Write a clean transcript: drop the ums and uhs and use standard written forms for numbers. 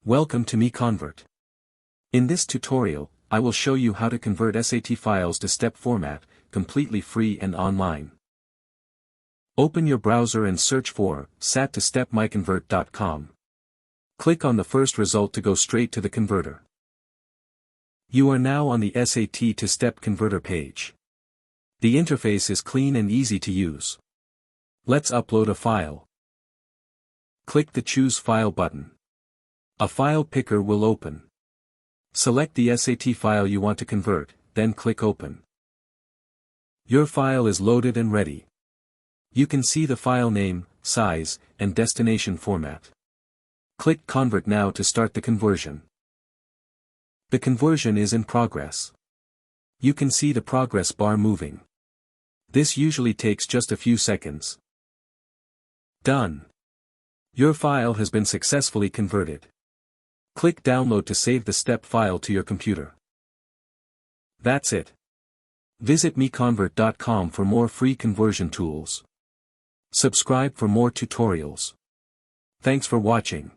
Welcome to MiConvert. In this tutorial, I will show you how to convert SAT files to step format, completely free and online. Open your browser and search for SAT to step MiConvert.com. Click on the first result to go straight to the converter. You are now on the SAT to step converter page. The interface is clean and easy to use. Let's upload a file. Click the Choose File button. A file picker will open. Select the SAT file you want to convert, then click Open. Your file is loaded and ready. You can see the file name, size, and destination format. Click Convert now to start the conversion. The conversion is in progress. You can see the progress bar moving. This usually takes just a few seconds. Done. Your file has been successfully converted. Click Download to save the step file to your computer. That's it. Visit MiConvert.com for more free conversion tools. Subscribe for more tutorials. Thanks for watching.